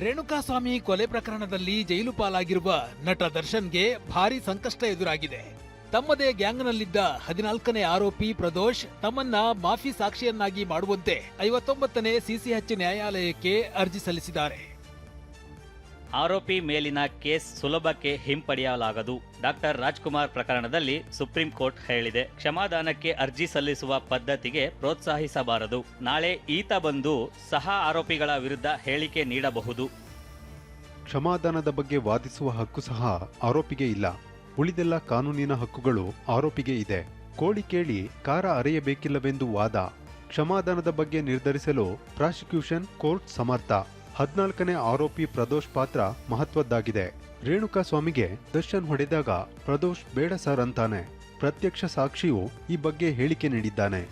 ರೇಣುಕಾಸ್ವಾಮಿ ಕೊಲೆ ಪ್ರಕರಣದಲ್ಲಿ ಜೈಲು ಪಾಲಾಗಿರುವ ನಟ ದರ್ಶನ್ಗೆ ಭಾರಿ ಸಂಕಷ್ಟ ಎದುರಾಗಿದೆ. ತಮ್ಮದೇ ಗ್ಯಾಂಗ್ನಲ್ಲಿದ್ದ 14ನೇ ಆರೋಪಿ ಪ್ರದೋಷ್ ತಮ್ಮನ್ನ ಮಾಫಿ ಸಾಕ್ಷಿಯನ್ನಾಗಿ ಮಾಡುವಂತೆ 59ನೇ ಸಿಸಿಎಚ್ ನ್ಯಾಯಾಲಯಕ್ಕೆ ಅರ್ಜಿ ಸಲ್ಲಿಸಿದ್ದಾರೆ. ಆರೋಪಿ ಮೇಲಿನ ಕೇಸ್ ಸುಲಭಕ್ಕೆ ಹಿಂಪಡೆಯಲಾಗದು. ಡಾಕ್ಟರ್ ರಾಜ್ಕುಮಾರ್ ಪ್ರಕರಣದಲ್ಲಿ ಸುಪ್ರೀಂ ಕೋರ್ಟ್ ಹೇಳಿದೆ, ಕ್ಷಮಾದಾನಕ್ಕೆ ಅರ್ಜಿ ಸಲ್ಲಿಸುವ ಪದ್ಧತಿಗೆ ಪ್ರೋತ್ಸಾಹಿಸಬಾರದು. ನಾಳೆ ಈತ ಬಂದು ಸಹ ಆರೋಪಿಗಳ ವಿರುದ್ಧ ಹೇಳಿಕೆ ನೀಡಬಹುದು. ಕ್ಷಮಾದಾನದ ಬಗ್ಗೆ ವಾದಿಸುವ ಹಕ್ಕು ಸಹ ಆರೋಪಿಗೆ ಇಲ್ಲ. ಉಳಿದೆಲ್ಲ ಕಾನೂನಿನ ಹಕ್ಕುಗಳು ಆರೋಪಿಗೆ ಇದೆ. ಕೋಳಿ ಕೇಳಿ ಕಾರ ಅರೆಯಬೇಕಿಲ್ಲವೆಂದು ವಾದ. ಕ್ಷಮಾದಾನದ ಬಗ್ಗೆ ನಿರ್ಧರಿಸಲು ಪ್ರಾಸಿಕ್ಯೂಷನ್ ಕೋರ್ಟ್ ಸಮರ್ಥ. 14ನೇ ಆರೋಪಿ ಪ್ರದೋಷ್ ಪಾತ್ರ ಮಹತ್ವದ್ದಾಗಿದೆ. ರೇಣುಕಾಸ್ವಾಮಿಗೆ ದರ್ಶನ್ ಹೊಡೆದಾಗ ಪ್ರದೋಷ್ ಬೇಡ ಸರ್ ಅಂತಾನೆ. ಪ್ರತ್ಯಕ್ಷ ಸಾಕ್ಷಿಯು ಈ ಬಗ್ಗೆ ಹೇಳಿಕೆ ನೀಡಿದ್ದಾನೆ.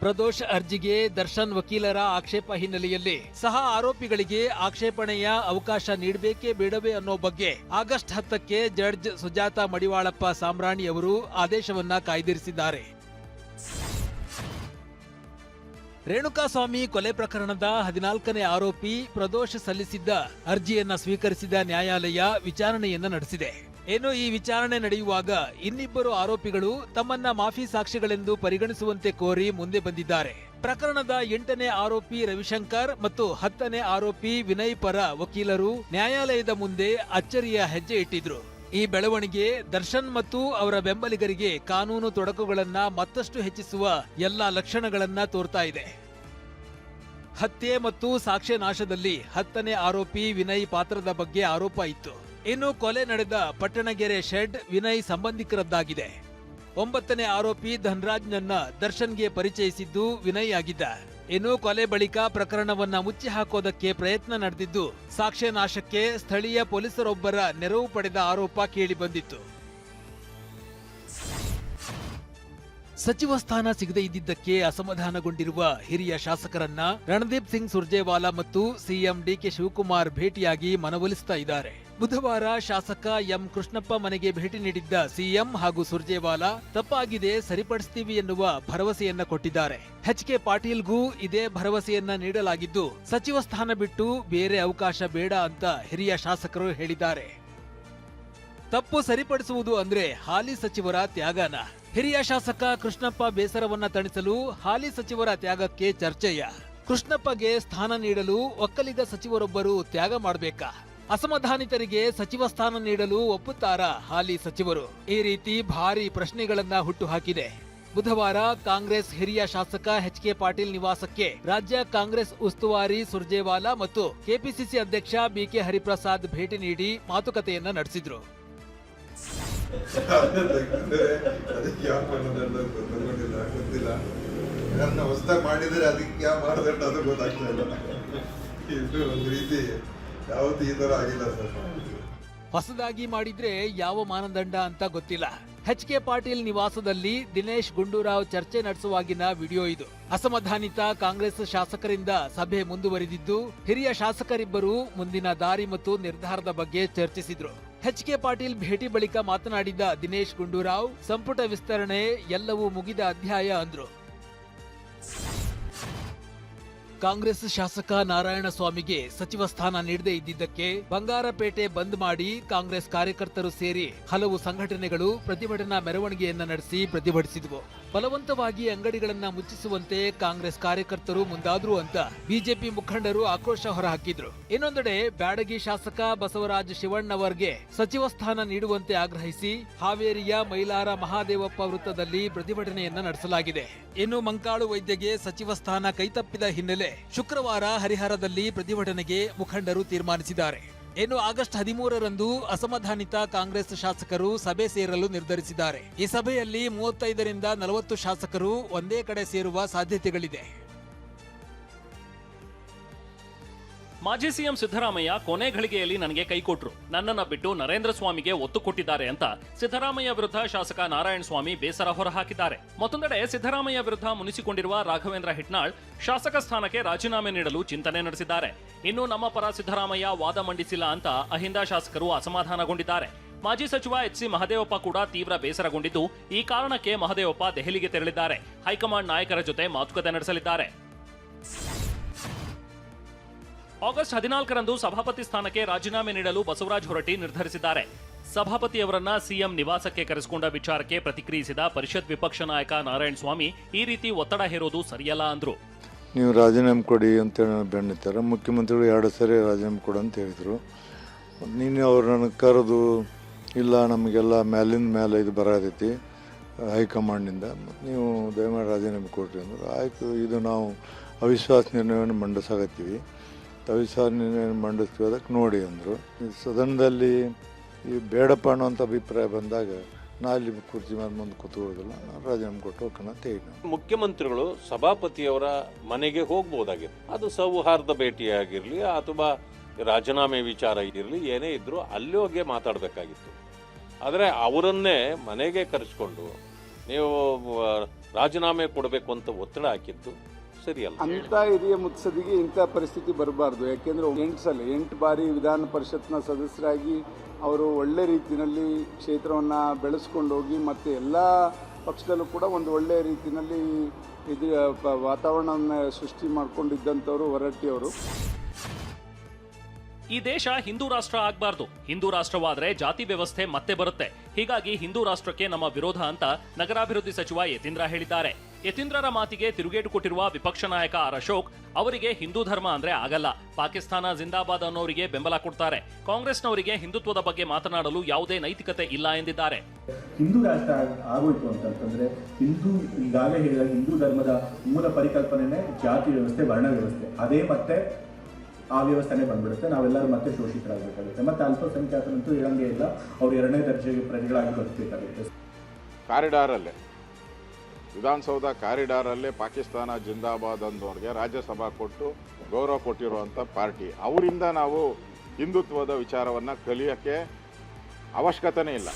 ಪ್ರದೋಷ್ ಅರ್ಜಿಗೆ ದರ್ಶನ್ ವಕೀಲರ ಆಕ್ಷೇಪ ಹಿನ್ನೆಲೆಯಲ್ಲಿ ಸಹ ಆರೋಪಿಗಳಿಗೆ ಆಕ್ಷೇಪಣೆಯ ಅವಕಾಶ ನೀಡಬೇಕೇ ಬೇಡವೇ ಅನ್ನೋ ಬಗ್ಗೆ ಆಗಸ್ಟ್ 10ಕ್ಕೆ ಜಡ್ಜ್ ಸುಜಾತಾ ಮಡಿವಾಳಪ್ಪ ಸಾಮ್ರಾಣಿ ಅವರು ಆದೇಶವನ್ನ ಕಾಯ್ದಿರಿಸಿದ್ದಾರೆ. ರೇಣುಕಾಸ್ವಾಮಿ ಕೊಲೆ ಪ್ರಕರಣದ 14ನೇ ಆರೋಪಿ ಪ್ರದೋಷ್ ಸಲ್ಲಿಸಿದ್ದ ಅರ್ಜಿಯನ್ನ ಸ್ವೀಕರಿಸಿದ ನ್ಯಾಯಾಲಯ ವಿಚಾರಣೆಯನ್ನ ನಡೆಸಿದೆ. ಈ ವಿಚಾರಣೆ ನಡೆಯುವಾಗ ಇನ್ನಿಬ್ಬರು ಆರೋಪಿಗಳು ತಮ್ಮನ್ನ ಮಾಫಿ ಸಾಕ್ಷಿಗಳೆಂದು ಪರಿಗಣಿಸುವಂತೆ ಕೋರಿ ಮುಂದೆ ಬಂದಿದ್ದಾರೆ. ಪ್ರಕರಣದ 8ನೇ ಆರೋಪಿ ರವಿಶಂಕರ್ ಮತ್ತು 10ನೇ ಆರೋಪಿ ವಿನಯ್ ಪರ ವಕೀಲರು ನ್ಯಾಯಾಲಯದ ಮುಂದೆ ಅಚ್ಚರಿಯ ಹೆಜ್ಜೆ ಇಟ್ಟಿದ್ರು. ಈ ಬೆಳವಣಿಗೆ ದರ್ಶನ್ ಮತ್ತು ಅವರ ಬೆಂಬಲಿಗರಿಗೆ ಕಾನೂನು ತೊಡಕುಗಳನ್ನ ಮತ್ತಷ್ಟು ಹೆಚ್ಚಿಸುವ ಎಲ್ಲಾ ಲಕ್ಷಣಗಳನ್ನ ತೋರ್ತಾ ಇದೆ. ಹತ್ಯೆ ಮತ್ತು ಸಾಕ್ಷ್ಯ ನಾಶದಲ್ಲಿ 10ನೇ ಆರೋಪಿ ವಿನಯ್ ಪಾತ್ರದ ಬಗ್ಗೆ ಆರೋಪ ಇತ್ತು. ಇನ್ನು ಕೊಲೆ ನಡೆದ ಪಟ್ಟಣಗೆರೆ ಶೆಡ್ ವಿನಯ್ ಸಂಬಂಧಿಕರದ್ದಾಗಿದೆ. 9ನೇ ಆರೋಪಿ ಧನ್ರಾಜ್ನನ್ನ ದರ್ಶನ್ಗೆ ಪರಿಚಯಿಸಿದ್ದು ವಿನಯ್ ಆಗಿದ್ದ. ಇನ್ನು ಕೊಲೆ ಬಳಿಕ ಪ್ರಕರಣವನ್ನ ಮುಚ್ಚಿ ಹಾಕೋದಕ್ಕೆ ಪ್ರಯತ್ನ ನಡೆದಿದ್ದು, ಸಾಕ್ಷ್ಯ ನಾಶಕ್ಕೆ ಸ್ಥಳೀಯ ಪೊಲೀಸರೊಬ್ಬರ ನೆರವು ಪಡೆದ ಆರೋಪ ಕೇಳಿಬಂದಿತ್ತು. ಸಚಿವ ಸ್ಥಾನ ಸಿಗದೇ ಇದ್ದಿದ್ದಕ್ಕೆ ಅಸಮಾಧಾನಗೊಂಡಿರುವ ಹಿರಿಯ ಶಾಸಕರನ್ನ ರಣದೀಪ್ ಸಿಂಗ್ ಸುರ್ಜೇವಾಲಾ ಮತ್ತು ಸಿಎಂ ಡಿಕೆ ಶಿವಕುಮಾರ್ ಭೇಟಿಯಾಗಿ ಮನವೊಲಿಸ್ತಾ ಇದ್ದಾರೆ. ಬುಧವಾರ ಶಾಸಕ ಎಂ ಕೃಷ್ಣಪ್ಪ ಮನೆಗೆ ಭೇಟಿ ನೀಡಿದ್ದ ಸಿಎಂ ಹಾಗೂ ಸುರ್ಜೇವಾಲಾ ತಪ್ಪಾಗಿದೆ, ಸರಿಪಡಿಸ್ತೀವಿ ಎನ್ನುವ ಭರವಸೆಯನ್ನ ಕೊಟ್ಟಿದ್ದಾರೆ. ಎಚ್.ಕೆ. ಪಾಟೀಲ್ಗೂ ಇದೇ ಭರವಸೆಯನ್ನ ನೀಡಲಾಗಿದ್ದು, ಸಚಿವ ಸ್ಥಾನ ಬಿಟ್ಟು ಬೇರೆ ಅವಕಾಶ ಬೇಡ ಅಂತ ಹಿರಿಯ ಶಾಸಕರು ಹೇಳಿದ್ದಾರೆ. ತಪ್ಪು ಸರಿಪಡಿಸುವುದು ಅಂದ್ರೆ ಹಾಲಿ ಸಚಿವರ ತ್ಯಾಗನ? ಹಿರಿಯ ಶಾಸಕ ಕೃಷ್ಣಪ್ಪ ಬೇಸರವನ್ನ ತಣಿಸಲು ಹಾಲಿ ಸಚಿವರ ತ್ಯಾಗಕ್ಕೆ ಚರ್ಚೆಯ? ಕೃಷ್ಣಪ್ಪಗೆ ಸ್ಥಾನ ನೀಡಲು ಒಕ್ಕಲಿಗ ಸಚಿವರೊಬ್ಬರು ತ್ಯಾಗ ಮಾಡಬೇಕಾ? ಅಸಮಾಧಾನಿತರಿಗೆ ಸಚಿವ ಸ್ಥಾನ ನೀಡಲು ಒಪ್ಪುತ್ತಾರಾ ಹಾಲಿ ಸಚಿವರು? ಈ ರೀತಿ ಭಾರಿ ಪ್ರಶ್ನೆಗಳನ್ನ ಹುಟ್ಟುಹಾಕಿದೆ. ಬುಧವಾರ ಕಾಂಗ್ರೆಸ್ ಹಿರಿಯ ಶಾಸಕ ಎಚ್.ಕೆ. ಪಾಟೀಲ್ ನಿವಾಸಕ್ಕೆ ರಾಜ್ಯ ಕಾಂಗ್ರೆಸ್ ಉಸ್ತುವಾರಿ ಸುರ್ಜೇವಾಲಾ ಮತ್ತು ಕೆಪಿಸಿಸಿ ಅಧ್ಯಕ್ಷ ಬಿ.ಕೆ. ಹರಿಪ್ರಸಾದ್ ಭೇಟಿ ನೀಡಿ ಮಾತುಕತೆಯನ್ನ ನಡೆಸಿದ್ರು. ಹೊಸದಾಗಿ ಮಾಡಿದ್ರೆ ಅದಕ್ಕೆ ಯಾವ ಮಾನದಂಡ ಅದು ಗೊತ್ತಾಗ್ತಾ ಇಲ್ಲ. ಇದು ಒಂದು ರೀತಿ ಯಾವತ್ತೂ ಈ ತರ ಆಗಿಲ್ಲ ಸರ್. ಹೊಸದಾಗಿ ಮಾಡಿದ್ರೆ ಯಾವ ಮಾನದಂಡ ಅಂತ ಗೊತ್ತಿಲ್ಲ. ಎಚ್.ಕೆ. ಪಾಟೀಲ್ ನಿವಾಸದಲ್ಲಿ ದಿನೇಶ್ ಗುಂಡೂರಾವ್ ಚರ್ಚೆ ನಡೆಸುವಾಗಿನ ವಿಡಿಯೋ ಇದು. ಅಸಮಾಧಾನಿತ ಕಾಂಗ್ರೆಸ್ ಶಾಸಕರಿಂದ ಸಭೆ ಮುಂದುವರಿದಿದ್ದು, ಹಿರಿಯ ಶಾಸಕರಿಬ್ಬರು ಮುಂದಿನ ದಾರಿ ಮತ್ತು ನಿರ್ಧಾರದ ಬಗ್ಗೆ ಚರ್ಚಿಸಿದ್ರು. ಎಚ್.ಕೆ. ಪಾಟೀಲ್ ಭೇಟಿ ಬಳಿಕ ಮಾತನಾಡಿದ ದಿನೇಶ್ ಗುಂಡೂರಾವ್, ಸಂಪುಟ ವಿಸ್ತರಣೆ ಎಲ್ಲವೂ ಮುಗಿದ ಅಧ್ಯಾಯ ಅಂದ್ರು. ಕಾಂಗ್ರೆಸ್ ಶಾಸಕ ನಾರಾಯಣಸ್ವಾಮಿಗೆ ಸಚಿವ ಸ್ಥಾನ ನೀಡದೇ ಇದ್ದಿದ್ದಕ್ಕೆ ಬಂಗಾರಪೇಟೆ ಬಂದ್ ಮಾಡಿ ಕಾಂಗ್ರೆಸ್ ಕಾರ್ಯಕರ್ತರು ಸೇರಿ ಹಲವು ಸಂಘಟನೆಗಳು ಪ್ರತಿಭಟನಾ ಮೆರವಣಿಗೆಯನ್ನ ನಡೆಸಿ ಪ್ರತಿಭಟಿಸಿದವು. ಬಲವಂತವಾಗಿ ಅಂಗಡಿಗಳನ್ನ ಮುಚ್ಚಿಸುವಂತೆ ಕಾಂಗ್ರೆಸ್ ಕಾರ್ಯಕರ್ತರು ಮುಂದಾದ್ರು ಅಂತ ಬಿಜೆಪಿ ಮುಖಂಡರು ಆಕ್ರೋಶ ಹೊರಹಾಕಿದ್ರು. ಇನ್ನೊಂದೆಡೆ ಬ್ಯಾಡಗಿ ಶಾಸಕ ಬಸವರಾಜ ಶಿವಣ್ಣವರ್ಗೆ ಸಚಿವ ಸ್ಥಾನ ನೀಡುವಂತೆ ಆಗ್ರಹಿಸಿ ಹಾವೇರಿಯ ಮೈಲಾರ ಮಹಾದೇವಪ್ಪ ವೃತ್ತದಲ್ಲಿ ಪ್ರತಿಭಟನೆಯನ್ನ ನಡೆಸಲಾಗಿದೆ. ಇನ್ನು ಮಂಕಾಳು ವೈದ್ಯಗೆ ಸಚಿವ ಸ್ಥಾನ ಕೈತಪ್ಪಿದ ಹಿನ್ನೆಲೆ ಶುಕ್ರವಾರ ಹರಿಹರದಲ್ಲಿ ಪ್ರತಿಭಟನೆಗೆ ಮುಖಂಡರು ತೀರ್ಮಾನಿಸಿದ್ದಾರೆ. ಇನ್ನು ಆಗಸ್ಟ್ 13ರಂದು ಅಸಮಾಧಾನಿತ ಕಾಂಗ್ರೆಸ್ ಶಾಸಕರು ಸಭೆ ಸೇರಲು ನಿರ್ಧರಿಸಿದ್ದಾರೆ. ಈ ಸಭೆಯಲ್ಲಿ 35ರಿಂದ 40 ಶಾಸಕರು ಒಂದೇ ಕಡೆ ಸೇರುವ ಸಾಧ್ಯತೆಗಳಿದೆ. ಮಾಜಿ ಸಿಎಂ ಸಿದ್ದರಾಮಯ್ಯ ಕೊನೆ ಘಳಿಗೆಯಲ್ಲಿ ನನಗೆ ಕೈಕೊಟ್ರು, ನನ್ನನ್ನ ಬಿಟ್ಟು ನರೇಂದ್ರ ಸ್ವಾಮಿಗೆ ಒತ್ತು ಕೊಟ್ಟಿದ್ದಾರೆ ಅಂತ ಸಿದ್ದರಾಮಯ್ಯ ವಿರುದ್ಧ ಶಾಸಕ ನಾರಾಯಣ ಸ್ವಾಮಿ ಬೇಸರ ಹೊರಹಾಕಿದ್ದಾರೆ. ಮತ್ತೊಂದೆಡೆ ಸಿದ್ದರಾಮಯ್ಯ ವಿರುದ್ಧ ಮುನಿಸಿಕೊಂಡಿರುವ ರಾಘವೇಂದ್ರ ಹಿಟ್ನಾಳ್ ಶಾಸಕ ಸ್ಥಾನಕ್ಕೆ ರಾಜೀನಾಮೆ ನೀಡಲು ಚಿಂತನೆ ನಡೆಸಿದ್ದಾರೆ. ಇನ್ನು ನಮ್ಮ ಪರ ಸಿದ್ದರಾಮಯ್ಯ ವಾದ ಮಂಡಿಸಿಲ್ಲ ಅಂತ ಅಹಿಂದ ಶಾಸಕರು ಅಸಮಾಧಾನಗೊಂಡಿದ್ದಾರೆ. ಮಾಜಿ ಸಚಿವ ಎಚ್.ಸಿ. ಮಹದೇವಪ್ಪ ಕೂಡ ತೀವ್ರ ಬೇಸರಗೊಂಡಿದ್ದು, ಈ ಕಾರಣಕ್ಕೆ ಮಹದೇವಪ್ಪ ದೆಹಲಿಗೆ ತೆರಳಿದ್ದಾರೆ. ಹೈಕಮಾಂಡ್ ನಾಯಕರ ಜೊತೆ ಮಾತುಕತೆ ನಡೆಸಲಿದ್ದಾರೆ. ಆಗಸ್ಟ್ 14ರಂದು ಸಭಾಪತಿ ಸ್ಥಾನಕ್ಕೆ ರಾಜೀನಾಮೆ ನೀಡಲು ಬಸವರಾಜ ಹೊರಟ್ಟಿ ನಿರ್ಧರಿಸಿದ್ದಾರೆ. ಸಭಾಪತಿಯವರನ್ನ ಸಿಎಂ ನಿವಾಸಕ್ಕೆ ಕರೆಸಿಕೊಂಡ ವಿಚಾರಕ್ಕೆ ಪ್ರತಿಕ್ರಿಯಿಸಿದ ಪರಿಷತ್ ವಿಪಕ್ಷ ನಾಯಕ ನಾರಾಯಣ ಸ್ವಾಮಿ ಈ ರೀತಿ ಒತ್ತಡ ಹೇರೋದು ಸರಿಯಲ್ಲ ಅಂದ್ರು. ನೀವು ರಾಜೀನಾಮೆ ಕೊಡಿ ಅಂತೇಳಿ ಬೆಣ್ಣಿದ್ದಾರೆ. ಮುಖ್ಯಮಂತ್ರಿಗಳು 2 ಸರಿ ರಾಜೀನಾಮೆ ಕೊಡು ಅಂತ ಹೇಳಿದರು. ನೀನು ಅವ್ರು ನನಗೆ ಕರೆದು ಇಲ್ಲ ನಮಗೆಲ್ಲ ಮೇಲಿಂದ ಮೇಲೆ ಇದು ಬರತೈತಿ ಹೈಕಮಾಂಡ್ನಿಂದ, ಮತ್ತು ನೀವು ದಯಮಾಡಿ ರಾಜೀನಾಮೆ ಕೊಡ್ರಿ ಅಂದರು. ಆಯಿತು, ಇದು ನಾವು ಅವಿಶ್ವಾಸ ನಿರ್ಣಯವನ್ನು ಮಂಡಿಸಾಕತ್ತೀವಿ, ಅವಿಶ್ವಾಸ ನಿರ್ಣಯ ಮಂಡಿಸ್ತೀವಿ, ಅದಕ್ಕೆ ನೋಡಿ ಅಂದರು. ಸದನದಲ್ಲಿ ಈ ಬೇಡಪ್ಪ ಅನ್ನೋಂಥ ಅಭಿಪ್ರಾಯ ಬಂದಾಗ ನಾ ಅಲ್ಲಿ ಕುರ್ಚಿ ಮೇಲೆ ಮುಂದೆ ಕೂತ್ಕೊಳ್ಳೋದಿಲ್ಲ, ನಾನು ರಾಜೀನಾಮೆ ಕೊಟ್ಟು ಹೋಗೋಣ ಅಂತ ಹೇಳಿ. ಮುಖ್ಯಮಂತ್ರಿಗಳು ಸಭಾಪತಿಯವರ ಮನೆಗೆ ಹೋಗ್ಬೋದಾಗಿತ್ತು. ಅದು ಸೌಹಾರ್ದ ಭೇಟಿಯಾಗಿರಲಿ ಅಥವಾ ರಾಜೀನಾಮೆ ವಿಚಾರ ಇರಲಿ, ಏನೇ ಇದ್ರೂ ಅಲ್ಲಿ ಹೋಗಿ ಮಾತಾಡಬೇಕಾಗಿತ್ತು. ಆದರೆ ಅವರನ್ನೇ ಮನೆಗೆ ಕರೆಸ್ಕೊಂಡು ನೀವು ರಾಜೀನಾಮೆ ಕೊಡಬೇಕು ಅಂತ ಒತ್ತಡ ಹಾಕಿದ್ದು ಸರಿಯಲ್ಲ. ಅಂತ ಹಿರಿಯ ಮುತ್ಸದಿಗೆ ಇಂಥ ಪರಿಸ್ಥಿತಿ ಬರಬಾರ್ದು. ಯಾಕೆಂದರೆ 8 ಬಾರಿ ವಿಧಾನ ಪರಿಷತ್ನ ಸದಸ್ಯರಾಗಿ ಅವರು ಒಳ್ಳೆ ರೀತಿಯಲ್ಲಿ ಕ್ಷೇತ್ರವನ್ನು ಬೆಳೆಸ್ಕೊಂಡು ಹೋಗಿ ಮತ್ತು ಎಲ್ಲ ಪಕ್ಷದಲ್ಲೂ ಕೂಡ ಒಂದು ಒಳ್ಳೆಯ ರೀತಿಯಲ್ಲಿ ಇದು ವಾತಾವರಣವನ್ನು ಸೃಷ್ಟಿ ಮಾಡಿಕೊಂಡಿದ್ದಂಥವರು ಹೊರಟ್ಟಿಯವರು. ಈ ದೇಶ ಹಿಂದೂ ರಾಷ್ಟ್ರ ಆಗಬಾರ್ದು. ಹಿಂದೂ ರಾಷ್ಟ್ರವಾದ್ರೆ ಜಾತಿ ವ್ಯವಸ್ಥೆ ಮತ್ತೆ ಬರುತ್ತೆ. ಹೀಗಾಗಿ ಹಿಂದೂ ರಾಷ್ಟ್ರಕ್ಕೆ ನಮ್ಮ ವಿರೋಧ ಅಂತ ನಗರಾಭಿವೃದ್ಧಿ ಸಚಿವ ಯತೀಂದ್ರ ಹೇಳಿದ್ದಾರೆ. ಯತೀಂದ್ರರ ಮಾತಿಗೆ ತಿರುಗೇಟು ಕೊಟ್ಟಿರುವ ವಿಪಕ್ಷ ನಾಯಕ ಆರ್ ಅಶೋಕ್ ಅವರಿಗೆ ಹಿಂದೂ ಧರ್ಮ ಅಂದ್ರೆ ಆಗಲ್ಲ, ಪಾಕಿಸ್ತಾನ ಜಿಂದಾಬಾದ್ ಅನ್ನೋರಿಗೆ ಬೆಂಬಲ ಕೊಡ್ತಾರೆ, ಕಾಂಗ್ರೆಸ್ನವರಿಗೆ ಹಿಂದುತ್ವದ ಬಗ್ಗೆ ಮಾತನಾಡಲು ಯಾವುದೇ ನೈತಿಕತೆ ಇಲ್ಲ ಎಂದಿದ್ದಾರೆ. ಹಿಂದೂ ರಾಷ್ಟ್ರ ಆಗೋಯ್ತು ಅಂತಂದ್ರೆ ಈಗಾಗಲೇ ಹೇಳಿದ ಹಿಂದೂ ಧರ್ಮದ ಮೂಲ ಪರಿಕಲ್ಪನೆ ಜಾತಿ ವ್ಯವಸ್ಥೆ, ವರ್ಣ ವ್ಯವಸ್ಥೆ, ಅದೇ ಮತ್ತೆ ಆ ವ್ಯವಸ್ಥೆನೇ ಬಂದ್ಬಿಡುತ್ತೆ. ನಾವೆಲ್ಲರೂ ಮತ್ತೆ ಶೋಷಿತರಾಗಬೇಕಾಗುತ್ತೆ. ಮತ್ತೆ ಅಲ್ಪಸಂಖ್ಯಾತರಂತೂ ಇರಂಗೇ ಇಲ್ಲ, ಅವ್ರು 2ನೇ ದರ್ಜೆಗೆ ಪ್ರಜೆಗಳಾಗಿ ಬದುಕಬೇಕಾಗುತ್ತೆ. ಕಾರಿಡಾರಲ್ಲೇ ವಿಧಾನಸೌಧ ಕಾರಿಡಾರಲ್ಲೇ ಪಾಕಿಸ್ತಾನ ಜಿಂದಾಬಾದ್ ಅಂದವ್ರಿಗೆ ರಾಜ್ಯಸಭಾ ಕೊಟ್ಟು ಗೌರವ ಕೊಟ್ಟಿರುವಂಥ ಪಾರ್ಟಿ, ಅವರಿಂದ ನಾವು ಹಿಂದುತ್ವದ ವಿಚಾರವನ್ನು ಕಲಿಯೋಕ್ಕೆ ಅವಶ್ಯಕತೆನೇ ಇಲ್ಲ.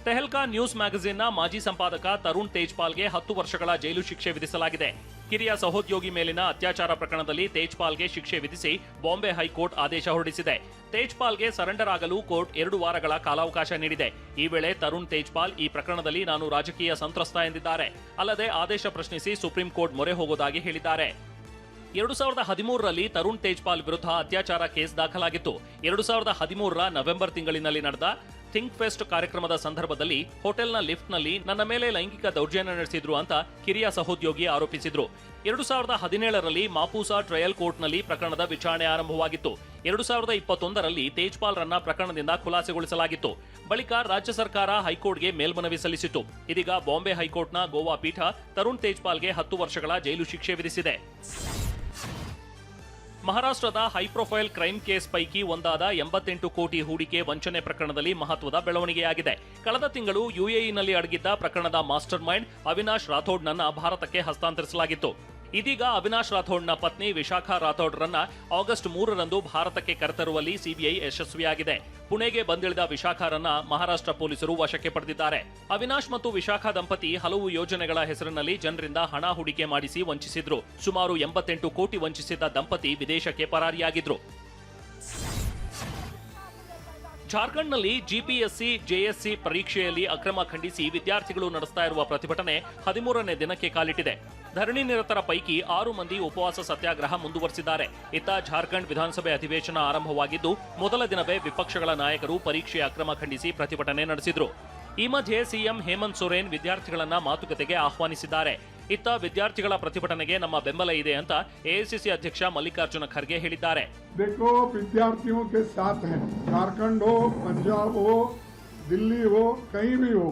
ತೆಹಲ್ಕಾ ನ್ಯೂಸ್ ಮ್ಯಾಗಜಿನ್ನ ಮಾಜಿ ಸಂಪಾದಕ ತರುಣ್ ತೇಜ್ಪಾಲ್ಗೆ 10 ವರ್ಷಗಳ ಜೈಲು ಶಿಕ್ಷೆ ವಿಧಿಸಲಾಗಿದೆ. ಕಿರಿಯ ಸಹೋದ್ಯೋಗಿ ಮೇಲಿನ ಅತ್ಯಾಚಾರ ಪ್ರಕರಣದಲ್ಲಿ ತೇಜ್ಪಾಲ್ಗೆ ಶಿಕ್ಷೆ ವಿಧಿಸಿ ಬಾಂಬೆ ಹೈಕೋರ್ಟ್ ಆದೇಶ ಹೊರಡಿಸಿದೆ. ತೇಜ್ಪಾಲ್ಗೆ ಸರೆಂಡರ್ ಆಗಲು ಕೋರ್ಟ್ 2 ವಾರಗಳ ಕಾಲಾವಕಾಶ ನೀಡಿದೆ. ಈ ವೇಳೆ ತರುಣ್ ತೇಜ್ಪಾಲ್ ಈ ಪ್ರಕರಣದಲ್ಲಿ ನಾನು ರಾಜಕೀಯ ಸಂತ್ರಸ್ತ ಎಂದಿದ್ದಾರೆ. ಅಲ್ಲದೆ ಆದೇಶ ಪ್ರಶ್ನಿಸಿ ಸುಪ್ರೀಂ ಕೋರ್ಟ್ ಮೊರೆ ಹೋಗೋದಾಗಿ ಹೇಳಿದ್ದಾರೆ. 2013ರಲ್ಲಿ ತರುಣ್ ತೇಜ್ಪಾಲ್ ವಿರುದ್ಧ ಅತ್ಯಾಚಾರ ಕೇಸ್ ದಾಖಲಾಗಿತ್ತು. 2013ರ ನವೆಂಬರ್ ತಿಂಗಳಿನಲ್ಲಿ ನಡೆದ ಥಿಂಕ್ ಫೆಸ್ಟ್ ಕಾರ್ಯಕ್ರಮದ ಸಂದರ್ಭದಲ್ಲಿ ಹೋಟೆಲ್ನ ಲಿಫ್ಟ್ನಲ್ಲಿ ನನ್ನ ಮೇಲೆ ಲೈಂಗಿಕ ದೌರ್ಜನ್ಯ ನಡೆಸಿದ್ರು ಅಂತ ಕಿರಿಯ ಸಹೋದ್ಯೋಗಿ ಆರೋಪಿಸಿದ್ರು. 2017ರಲ್ಲಿ ಮಾಪೂಸಾ ಟ್ರಯಲ್ ಕೋರ್ಟ್ನಲ್ಲಿ ಪ್ರಕರಣದ ವಿಚಾರಣೆ ಆರಂಭವಾಗಿತ್ತು. 2021ರಲ್ಲಿ ತೇಜ್ಪಾಲ್ರನ್ನ ಪ್ರಕರಣದಿಂದ ಖುಲಾಸೆಗೊಳಿಸಲಾಗಿತ್ತು. ಬಳಿಕ ರಾಜ್ಯ ಸರ್ಕಾರ ಹೈಕೋರ್ಟ್ಗೆ ಮೇಲ್ಮನವಿ ಸಲ್ಲಿಸಿತು. ಇದೀಗ ಬಾಂಬೆ ಹೈಕೋರ್ಟ್ನ ಗೋವಾ ಪೀಠ ತರುಣ್ ತೇಜ್ಪಾಲ್ಗೆ 10 ವರ್ಷಗಳ ಜೈಲು ಶಿಕ್ಷೆ ವಿಧಿಸಿದೆ. ಮಹಾರಾಷ್ಟ್ರದ ಹೈಪ್ರೊಫೈಲ್ ಕ್ರೈಮ್ ಕೇಸ್ ಪೈಕಿ ಒಂದಾದ 88 ಕೋಟಿ ಹೂಡಿಕೆ ವಂಚನೆ ಪ್ರಕರಣದಲ್ಲಿ ಮಹತ್ವದ ಬೆಳವಣಿಗೆಯಾಗಿದೆ. ಕಳೆದ ತಿಂಗಳು ಯುಎಇನಲ್ಲಿ ಅಡಗಿದ್ದ ಪ್ರಕರಣದ ಮಾಸ್ಟರ್ ಮೈಂಡ್ ಅವಿನಾಶ್ ರಾಥೋಡ್ನನ್ನ ಭಾರತಕ್ಕೆ ಹಸ್ತಾಂತರಿಸಲಾಗಿತ್ತು. ಇದೀಗ ಅವಿನಾಶ್ ರಾಥೋಡ್ನ ಪತ್ನಿ ವಿಶಾಖಾ ರಾಥೋಡ್ರನ್ನ ಆಗಸ್ಟ್ 3ರಂದು ಭಾರತಕ್ಕೆ ಕರೆತರುವಲ್ಲಿ ಸಿಬಿಐ ಯಶಸ್ವಿಯಾಗಿದೆ. ಪುಣೆಗೆ ಬಂದಿಳಿದ ವಿಶಾಖಾರನ್ನ ಮಹಾರಾಷ್ಟ್ರ ಪೊಲೀಸರು ವಶಕ್ಕೆ ಪಡೆದಿದ್ದಾರೆ. ಅವಿನಾಶ್ ಮತ್ತು ವಿಶಾಖಾ ದಂಪತಿ ಹಲವು ಯೋಜನೆಗಳ ಹೆಸರಿನಲ್ಲಿ ಜನರಿಂದ ಹಣ ಹೂಡಿಕೆ ಮಾಡಿಸಿ ವಂಚಿಸಿದ್ರು. ಸುಮಾರು 88 ಕೋಟಿ ವಂಚಿಸಿದ್ದ ದಂಪತಿ ವಿದೇಶಕ್ಕೆ ಪರಾರಿಯಾಗಿದ್ರು. ಜಾರ್ಖಂಡ್ನಲ್ಲಿ ಜಿಪಿಎಸ್ಸಿ ಜೆಎಸ್ಸಿ ಪರೀಕ್ಷೆಯಲ್ಲಿ ಅಕ್ರಮ ಖಂಡಿಸಿ ವಿದ್ಯಾರ್ಥಿಗಳು ನಡೆಸ್ತಾ ಇರುವ ಪ್ರತಿಭಟನೆ 13ನೇ ದಿನಕ್ಕೆ ಕಾಲಿಟ್ಟಿದೆ. ಧರಣಿ ನಿರತರ ಪೈಕಿ 6 ಮಂದಿ ಉಪವಾಸ ಸತ್ಯಾಗ್ರಹ ಮುಂದುವರೆಸಿದ್ದಾರೆ. ಇತ್ತ ಜಾರ್ಖಂಡ್ ವಿಧಾನಸಭೆ ಅಧಿವೇಶನ ಆರಂಭವಾಗಿದ್ದು ಮೊದಲ ದಿನವೇ ವಿಪಕ್ಷಗಳ ನಾಯಕರು ಪರೀಕ್ಷೆಯ ಅಕ್ರಮ ಖಂಡಿಸಿ ಪ್ರತಿಭಟನೆ ನಡೆಸಿದ್ರು. ಈ ಮಧ್ಯೆ ಸಿಎಂ ಹೇಮಂತ್ ಸೊರೇನ್ ವಿದ್ಯಾರ್ಥಿಗಳನ್ನ ಮಾತುಕತೆಗೆ ಆಹ್ವಾನಿಸಿದ್ದಾರೆ. ಇತ್ತ ವಿದ್ಯಾರ್ಥಿಗಳ ಪ್ರತಿಭಟನೆಗೆ ನಮ್ಮ ಬೆಂಬಲ ಇದೆ ಅಂತ ಎಐಸಿಸಿ ಅಧ್ಯಕ್ಷ ಮಲ್ಲಿಕಾರ್ಜುನ ಖರ್ಗೆ ಹೇಳಿದ್ದಾರೆ. देखो विद्यार्थियों के साथ है, झारखंड हो, पंजाब हो, दिल्ली हो, कहीं भी हो.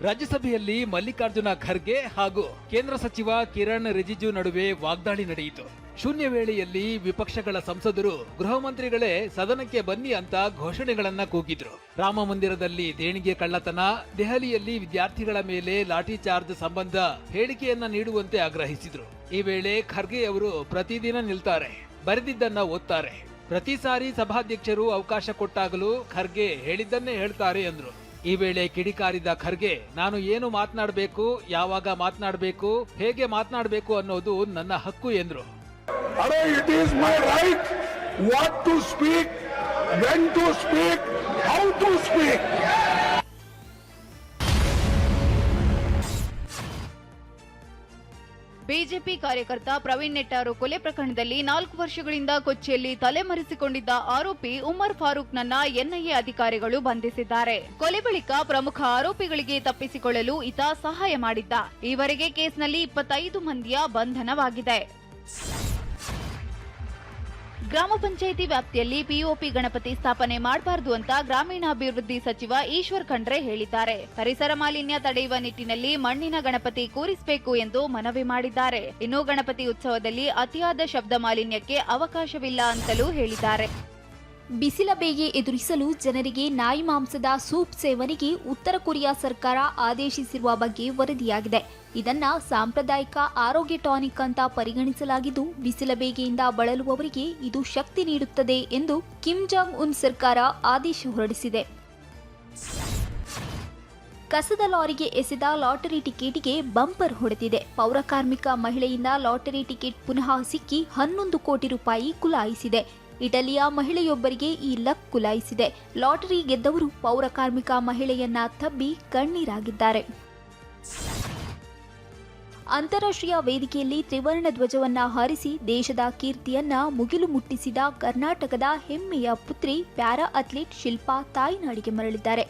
ರಾಜ್ಯಸಭೆಯಲ್ಲಿ ಮಲ್ಲಿಕಾರ್ಜುನ ಖರ್ಗೆ ಹಾಗೂ ಕೇಂದ್ರ ಸಚಿವ ಕಿರಣ್ ರಿಜಿಜು ನಡುವೆ ವಾಗ್ದಾಳಿ ನಡೆಯಿತು. ಶೂನ್ಯ ವೇಳೆಯಲ್ಲಿ ವಿಪಕ್ಷಗಳ ಸಂಸದರು ಗೃಹ ಮಂತ್ರಿಗಳೇ ಸದನಕ್ಕೆ ಬನ್ನಿ ಅಂತ ಘೋಷಣೆಗಳನ್ನ ಕೂಗಿದ್ರು. ರಾಮ ಮಂದಿರದಲ್ಲಿ ದೇಣಿಗೆ ಕಳ್ಳತನ, ದೆಹಲಿಯಲ್ಲಿ ವಿದ್ಯಾರ್ಥಿಗಳ ಮೇಲೆ ಲಾಠಿ ಚಾರ್ಜ್ ಸಂಬಂಧ ಹೇಳಿಕೆಯನ್ನ ನೀಡುವಂತೆ ಆಗ್ರಹಿಸಿದ್ರು. ಈ ವೇಳೆ ಖರ್ಗೆ ಅವರು ಪ್ರತಿದಿನ ನಿಲ್ತಾರೆ, ಬರೆದಿದ್ದನ್ನ ಓದ್ತಾರೆ. ಪ್ರತಿ ಸಾರಿ ಸಭಾಧ್ಯಕ್ಷರು ಅವಕಾಶ ಕೊಟ್ಟಾಗಲೂ ಖರ್ಗೆ ಹೇಳಿದ್ದನ್ನೇ ಹೇಳ್ತಾರೆ ಎಂದ್ರು. ಈ ವೇಳೆ ಕಿಡಿಕಾರಿದ ಖರ್ಗೆ, ನಾನು ಏನು ಮಾತನಾಡಬೇಕು, ಯಾವಾಗ ಮಾತನಾಡಬೇಕು, ಹೇಗೆ ಮಾತನಾಡಬೇಕು ಅನ್ನೋದು ನನ್ನ ಹಕ್ಕು ಎಂದ್ರು. अरे it is my right what to speak, when to speak, how to speak. BJP ಕಾರ್ಯಕರ್ತ ಪ್ರವೀಣ್ ನೆಟ್ಟಾರು ಕೊಲೆ ಪ್ರಕರಣದಲ್ಲಿ 4 ವರ್ಷಗಳಿಂದ ಕೊಚ್ಚಿಯಲ್ಲಿ ತಲೆಮರೆಸಿಕೊಂಡಿದ್ದ ಆರೋಪಿ ಉಮರ್ ಫಾರೂಕ್ನನ್ನ ಎನ್ಐಎ ಅಧಿಕಾರಿಗಳು ಬಂಧಿಸಿದ್ದಾರೆ. ಕೊಲೆ ಬಳಿಕ ಪ್ರಮುಖ ಆರೋಪಿಗಳಿಗೆ ತಪ್ಪಿಸಿಕೊಳ್ಳಲು ಈತ ಸಹಾಯ ಮಾಡಿದ್ದ. ಈವರೆಗೆ ಕೇಸ್ನಲ್ಲಿ 25 ಮಂದಿಯ ಬಂಧನವಾಗಿದೆ. ಗ್ರಾಮ ಪಂಚಾಯಿತಿ ವ್ಯಾಪ್ತಿಯಲ್ಲಿ ಪಿಒಪಿ ಗಣಪತಿ ಸ್ಥಾಪನೆ ಮಾಡಬಾರದು ಅಂತ ಗ್ರಾಮೀಣಾಭಿವೃದ್ಧಿ ಸಚಿವ ಈಶ್ವರ್ ಖಂಡ್ರೆ ಹೇಳಿದ್ದಾರೆ. ಪರಿಸರ ಮಾಲಿನ್ಯ ತಡೆಯುವ ನಿಟ್ಟಿನಲ್ಲಿ ಮಣ್ಣಿನ ಗಣಪತಿ ಕೂರಿಸಬೇಕು ಎಂದು ಮನವಿ ಮಾಡಿದ್ದಾರೆ. ಇನ್ನು ಗಣಪತಿ ಉತ್ಸವದಲ್ಲಿ ಅತಿಯಾದ ಶಬ್ದ ಮಾಲಿನ್ಯಕ್ಕೆ ಅವಕಾಶವಿಲ್ಲ ಅಂತಲೂ ಹೇಳಿದ್ದಾರೆ. ಬಿಸಿಲ ಬೇಗೆ ಎದುರಿಸಲು ಜನರಿಗೆ ನಾಯಿ ಮಾಂಸದ ಸೂಪ್ ಸೇವನೆಗೆ ಉತ್ತರ ಕೊರಿಯಾ ಸರ್ಕಾರ ಆದೇಶಿಸಿರುವ ಬಗ್ಗೆ ವರದಿಯಾಗಿದೆ. ಇದನ್ನ ಸಾಂಪ್ರದಾಯಿಕ ಆರೋಗ್ಯ ಟಾನಿಕ್ ಅಂತ ಪರಿಗಣಿಸಲಾಗಿದ್ದು, ಬಿಸಿಲ ಬೇಗೆಯಿಂದ ಬಳಲುವವರಿಗೆ ಇದು ಶಕ್ತಿ ನೀಡುತ್ತದೆ ಎಂದು ಕಿಮ್ ಜಾಂಗ್ ಉನ್ ಸರ್ಕಾರ ಆದೇಶ ಹೊರಡಿಸಿದೆ. ಕಸದ ಲಾರಿಗೆ ಎಸೆದ ಲಾಟರಿ ಟಿಕೆಟ್ಗೆ ಬಂಪರ್ ಹೊಡೆದಿದೆ. ಪೌರಕಾರ್ಮಿಕ ಮಹಿಳೆಯಿಂದ ಲಾಟರಿ ಟಿಕೆಟ್ ಪುನಃ ಸಿಕ್ಕಿ 11 ಕೋಟಿ ರೂಪಾಯಿ ಕುಲಾಯಿಸಿದೆ. ಇಟಲಿಯ ಮಹಿಳೆಯೊಬ್ಬರಿಗೆ ಈ ಲಕ್ ಕುಲಾಯಿಸಿದೆ. ಲಾಟರಿ ಗೆದ್ದವರು ಪೌರಕಾರ್ಮಿಕ ಮಹಿಳೆಯನ್ನ ತಬ್ಬಿ ಕಣ್ಣೀರಾಗಿದ್ದಾರೆ. ಅಂತಾರಾಷ್ಟ್ರೀಯ ವೇದಿಕೆಯಲ್ಲಿ ತ್ರಿವರ್ಣ ಧ್ವಜವನ್ನ ಹಾರಿಸಿ ದೇಶದ ಕೀರ್ತಿಯನ್ನ ಮುಗಿಲು ಮುಟ್ಟಿಸಿದ ಕರ್ನಾಟಕದ ಹೆಮ್ಮೆಯ ಪುತ್ರಿ ಪ್ಯಾರಾ ಅಥ್ಲೀಟ್ ಶಿಲ್ಪಾ ತಾಯ್ನಾಡಿಗೆ ಮರಳಿದ್ದಾರೆ.